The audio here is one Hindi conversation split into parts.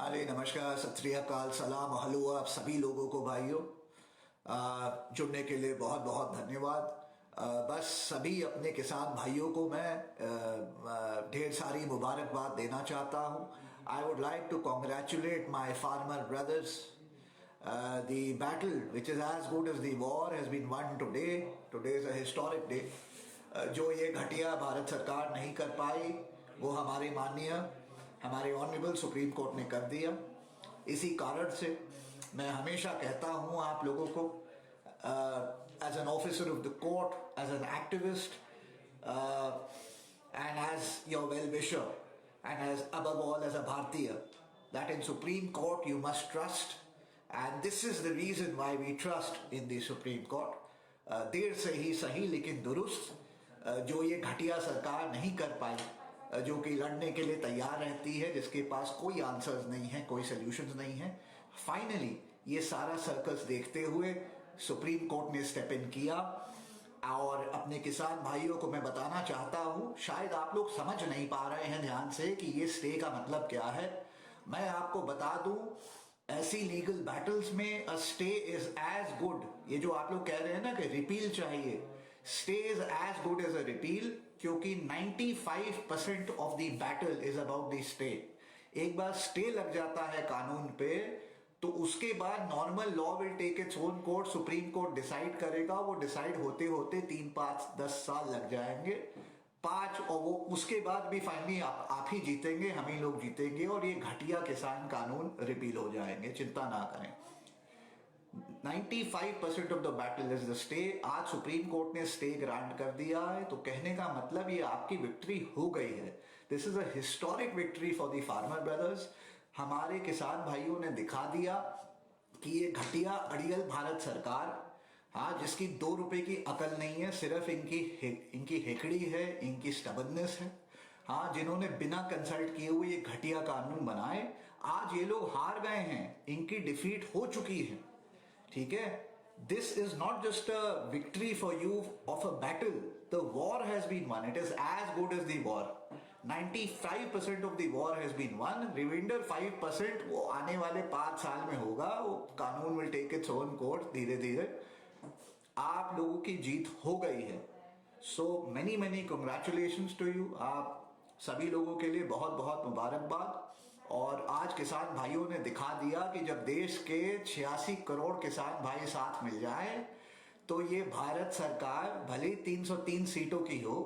हाय नमस्कार सत श्री अकाल सलाम हलो आप सभी लोगों को भाइयों जुड़ने के लिए बहुत बहुत धन्यवाद। बस सभी अपने किसान भाइयों को मैं ढेर सारी मुबारकबाद देना चाहता हूँ। I would like to congratulate my farmer brothers. The battle which is as good as the war has been won today. Today is a historic day. जो ये घटिया भारत सरकार नहीं कर पाई वो हमारे ऑनरेबल सुप्रीम कोर्ट ने कर दिया। इसी कारण से मैं हमेशा कहता हूँ आप लोगों को as an officer of the court, as an activist and as your well wisher and as above all as a भारतीय, that in Supreme Court you must trust and this is the reason why we trust in the Supreme Court. देर से ही सही लेकिन दुरुस्त। जो ये घटिया सरकार नहीं कर पाई, जो कि लड़ने के लिए तैयार रहती है, जिसके पास कोई आंसर्स नहीं है, कोई सॉल्यूशंस नहीं है, फाइनली ये सारा सर्कस देखते हुए सुप्रीम कोर्ट ने स्टेप इन किया। और अपने किसान भाइयों को मैं बताना चाहता हूं, शायद आप लोग समझ नहीं पा रहे हैं ध्यान से कि ये स्टे का मतलब क्या है। मैं आपको बता दूं, ऐसी लीगल बैटल्स में a stay is as good, ये जो आप लोग कह रहे हैं ना कि रिपील चाहिए, stay is as good as a repeal, क्योंकि 95% of the battle is about the stay. एक बार स्टे लग जाता है कानून पे तो उसके बाद normal law will take its own court, Supreme Court decide करेगा। वो डिसाइड होते होते 3, 5, 10 साल लग जाएंगे, 5, और वो उसके बाद भी फाइनली आप ही जीतेंगे, हम ही लोग जीतेंगे और ये घटिया किसान कानून रिपील हो जाएंगे। चिंता ना करें, 95% of the battle is the stay. आज सुप्रीम कोर्ट ने स्टे ग्रांट कर दिया है, तो कहने का मतलब ये आपकी विक्ट्री हो गई है। This is a historic victory for the farmer brothers. हमारे किसान भाइयों ने दिखा दिया कि ये घटिया अड़ियल भारत सरकार, हाँ, जिसकी 2 रुपए की अकल नहीं है, सिर्फ इनकी हेकड़ी है, इनकी स्टबननेस है, हाँ, जिन्होंने बिना कंसल्ट किए हुए ये घटिया कानून बनाए, आज ये लोग हार गए हैं, इनकी डिफीट हो चुकी है। ठीक है, this is not just a victory for you of a battle, the war has been won, it is as good as the war. 95% of the war has been won, reminder 5% वो आने वाले 5 साल में होगा। वो कानून will take its own course, धीरे धीरे आप लोगों की जीत हो गई है। So many many congratulations to you. आप सभी लोगों के लिए बहुत बहुत मुबारकबाद। और आज किसान भाइयों ने दिखा दिया कि जब देश के 86 करोड़ किसान भाई साथ मिल जाए तो ये भारत सरकार भले 303 सीटों की हो,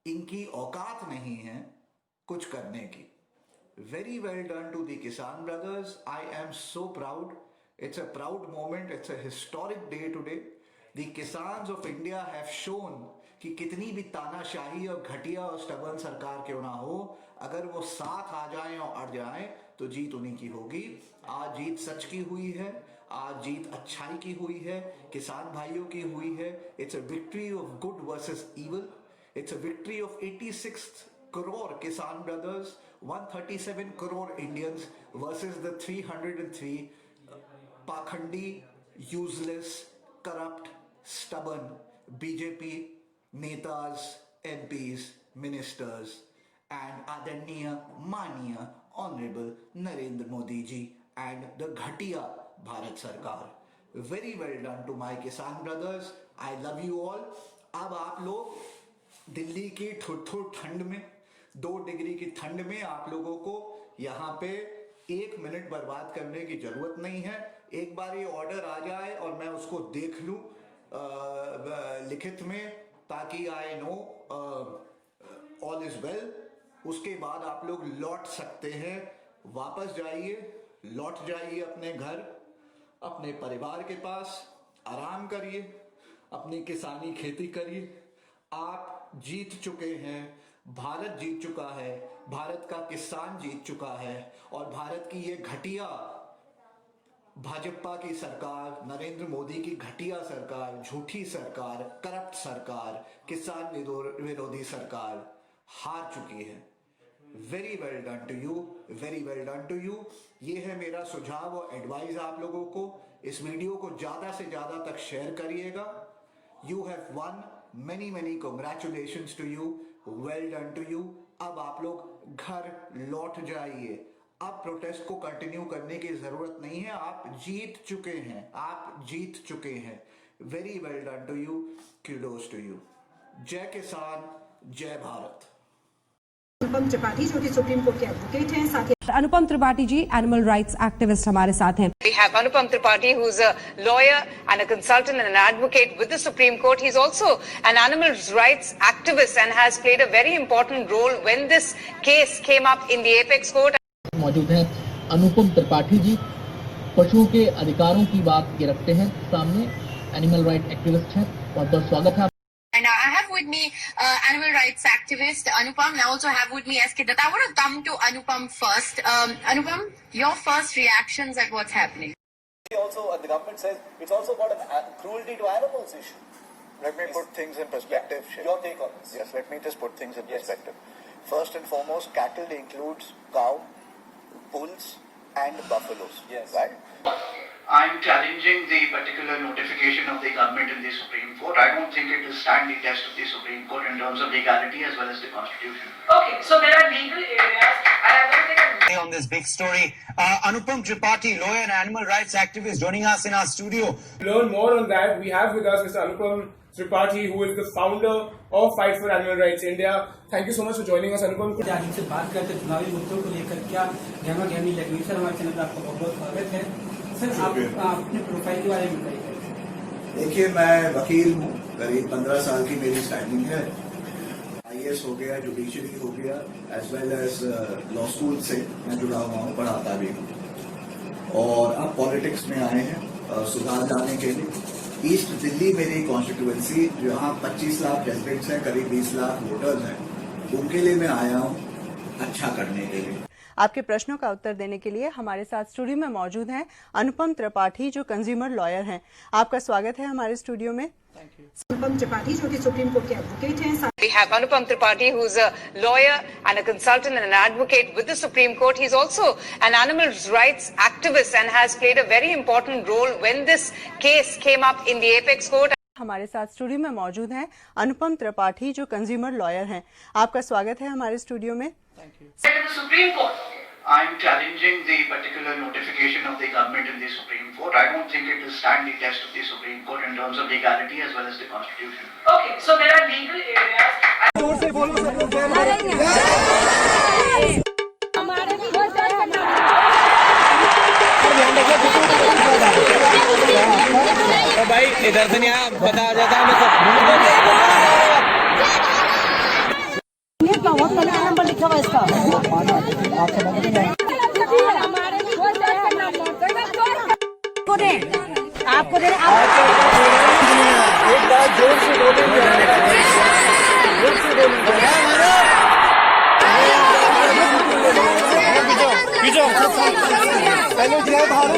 इनकी औकात नहीं है कुछ करने की। Very well done to the kisan brothers. I am so proud. It's a proud moment, it's a historic day today. The Kisans of India have shown कि कितनी भी तानाशाही और घटिया और स्टबर्न सरकार क्यों ना हो, अगर वो साथ आ जाएं और अड़ जाएं तो जीत उन्हीं की होगी। आज जीत सच की हुई है, आज जीत अच्छाई की हुई है, किसान भाइयों की हुई है। It's a victory of good versus evil. It's a victory of 86 crore kisan brothers, 137 crore Indians versus the 303 पाखंडी, useless, corrupt, stubborn BJP netas, MPs, ministers and Adaniya Maniya Honorable Narendra Modi ji and the Ghatiya Bharat Sarkar. Very well done to my Kisan brothers. I love you all. अब आप लोग दिल्ली की थुर ठंड में, 2 डिग्री की ठंड में आप लोगों को यहाँ पे 1 मिनट बर्बाद करने की जरूरत नहीं है। एक बार ये ऑर्डर आ जाए और मैं उसको देख लूं लिखित में, ताकि I know all is well, उसके बाद आप लोग लौट सकते हैं। वापस जाइए, लौट जाइए अपने घर, अपने परिवार के पास, आराम करिए, अपनी किसानी खेती करिए। आप जीत चुके हैं, भारत जीत चुका है, भारत का किसान जीत चुका है। और भारत की ये घटिया भाजपा की सरकार, नरेंद्र मोदी की घटिया सरकार, झूठी सरकार, करप्ट सरकार, किसान विरोधी सरकार हार चुकी है। Very well done to you, very well done to you. ये है मेरा सुझाव और एडवाइस आप लोगों को। इस वीडियो को ज्यादा से ज्यादा तक शेयर करिएगा। You have won, many many congratulations to you, well done to you. अब आप लोग घर लौट जाइए, अब प्रोटेस्ट को कंटिन्यू करने की जरूरत नहीं है, आप जीत चुके हैं, आप जीत चुके हैं। Very well done to you, kudos to you. जय किसान, जय भारत। अनुपम त्रिपाठी जो कि सुप्रीम कोर्ट के एडवोकेट हैं, साथ ही अनुपम Tripathi ji animal rights activist हमारे साथ हैं। We have Anupam Tripathi, who's a lawyer and a consultant and an advocate with the Supreme Court. He's also an animal rights activist and has played a very important role when this case came up in the Apex Court. मौजूद हैं अनुपम त्रिपाठी जी, पशुओं के अधिकारों की बात ये रखते हैं सामने, एनिमल राइट एक्टिविस्ट हैं। बहुत बहुत स्वागत है। And I have with me animal rights activist Anupam, and I also have with me SK Datta. I want to come to Anupam first. Anupam, your first reactions at what's happening? Also, the government says it's also got a cruelty to animals issue. Let me put things in perspective. Yeah. Your take on this? Yes, let me just put things in Yes. perspective. First and foremost, cattle includes cow, bulls, and buffaloes. Yes. Right? I'm challenging the particular notification of the government in the Supreme Court. I don't think it will stand the test of the Supreme Court in terms of legality as well as the Constitution. Okay, so there are legal areas, and I want to take on this big story. Anupam Tripathi, lawyer and animal rights activist, joining us in our studio. To learn more on that, we have with us Mr. Anupam Tripathi, who is the founder of Fight for Animal Rights India. Thank you so much for joining us, Anupam. से बात करते चुनावी मुद्दों को लेकर क्या गहमा गहमी लगी। सर, हमारे चैनल पर आपका बहुत बहुत स्वागत है। सर, आप अपने प्रोफाइल के बारे में बताइए। देखिए, मैं वकील हूँ, करीब 15 साल की मेरी स्टैंडिंग है। IAS हो गया, जुडिशरी हो गया, as well as law school से मैं जुड़ा हुआ हूँ, पढ़ाता भी हूँ। और अब पॉलिटिक्स में आए हैं सुधार लाने के लिए। ईस्ट दिल्ली मेरी कॉन्स्टिट्यूएंसी, जहाँ 25 लाख रेजिडेंट्स हैं, करीब 20 लाख वोटर्स हैं, उनके लिए मैं आया हूँ अच्छा करने के लिए। आपके प्रश्नों का उत्तर देने के लिए हमारे साथ स्टूडियो में मौजूद हैं अनुपम त्रिपाठी, जो कंज्यूमर लॉयर हैं। आपका स्वागत है हमारे स्टूडियो में। अनुपम त्रिपाठी जो कि सुप्रीम कोर्ट के एडवोकेट हैं। We have Anupam Tripathi, who's a lawyer and a consultant and an advocate with the Supreme Court. He's also an animal rights activist and has played a very important role when this case came up in the Apex Court. हमारे साथ स्टूडियो में मौजूद हैं अनुपम त्रिपाठी, जो कंज्यूमर लॉयर हैं। आपका स्वागत है हमारे स्टूडियो में। To the Supreme Court, I'm challenging the particular notification of the government in the Supreme Court. I don't think it will stand the test of the Supreme Court in terms of legality as well as the Constitution. Okay, so there are legal areas. भाई इधर से नहीं आया, बता जाता हूँ मैं नंबर लिखा हुआ इसका। आपको दे एक बार जोर से बोलेंगे, जोर से बोलेंगे। पहले जय भारत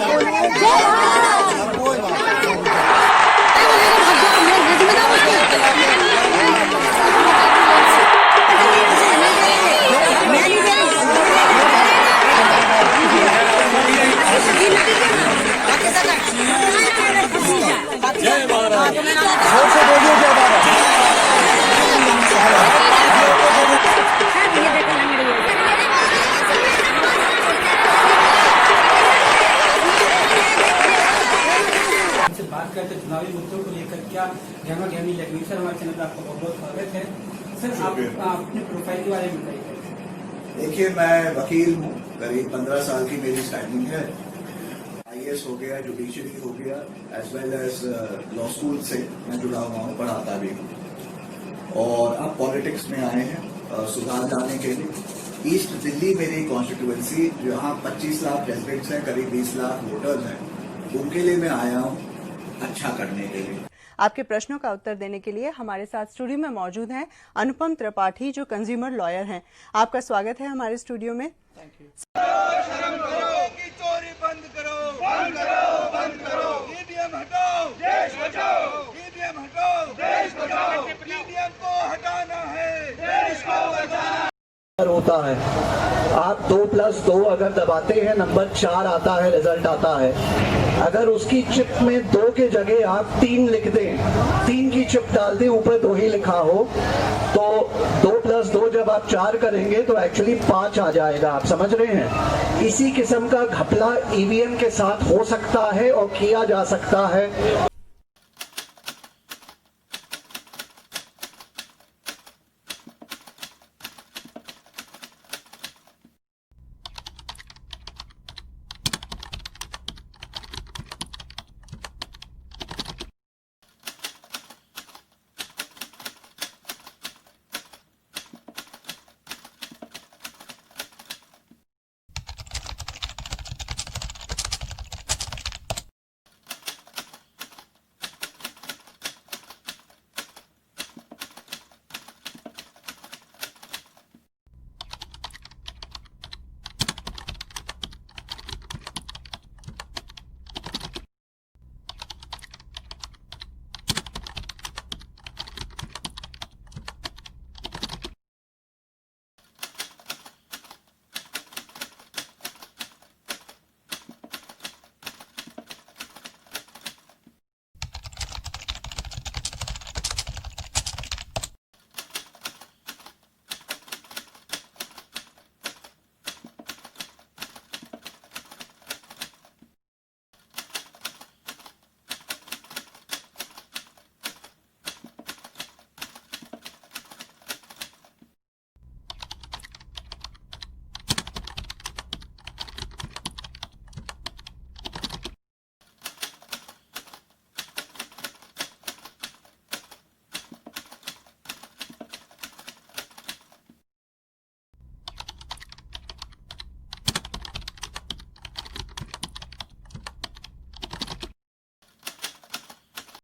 बात करते चुनावी मुद्दों को लेकर क्या गहमा गहमी लगी। सर, हमारे चैनल पर आपका बहुत बहुत स्वागत है। सर, आप अपने प्रोफाइल के बारे में बताइए। देखिए, मैं वकील हूँ, करीब 15 साल की मेरी स्टैंडिंग है। IAS हो गया, जुडिशरी हो गया, as well as law school से मैं जुड़ा हुआ हूँ, पढ़ाता भी हूँ। और अब पॉलिटिक्स में आए हैं सुधार लाने के लिए। ईस्ट दिल्ली मेरी कॉन्स्टिट्यूएंसी, जहाँ 25 लाख रेजिडेंट्स हैं, करीब 20 लाख वोटर्स हैं, उनके लिए मैं आया हूँ अच्छा करने के लिए। आपके प्रश्नों का उत्तर देने के लिए हमारे साथ स्टूडियो में मौजूद हैं अनुपम त्रिपाठी, जो कंज्यूमर लॉयर हैं। आपका स्वागत है हमारे स्टूडियो में। शर्म करो कि चोरी बंद करो, बंद करो, बंद करो। EVM हटाओ, देश बचाओ। EVM हटाओ, देश बचाओ। EVM को हटाना है, देश को बचाना। होता है आप 2+2 अगर दबाते हैं नंबर 4 आता है, रिजल्ट आता है। अगर उसकी चिप में 2 के जगह आप 3 लिख दें, 3 की चिप डाल दें, ऊपर 2 ही लिखा हो, तो 2+2 जब आप 4 करेंगे तो एक्चुअली 5 आ जाएगा। आप समझ रहे हैं? इसी किस्म का घपला ईवीएम के साथ हो सकता है और किया जा सकता है।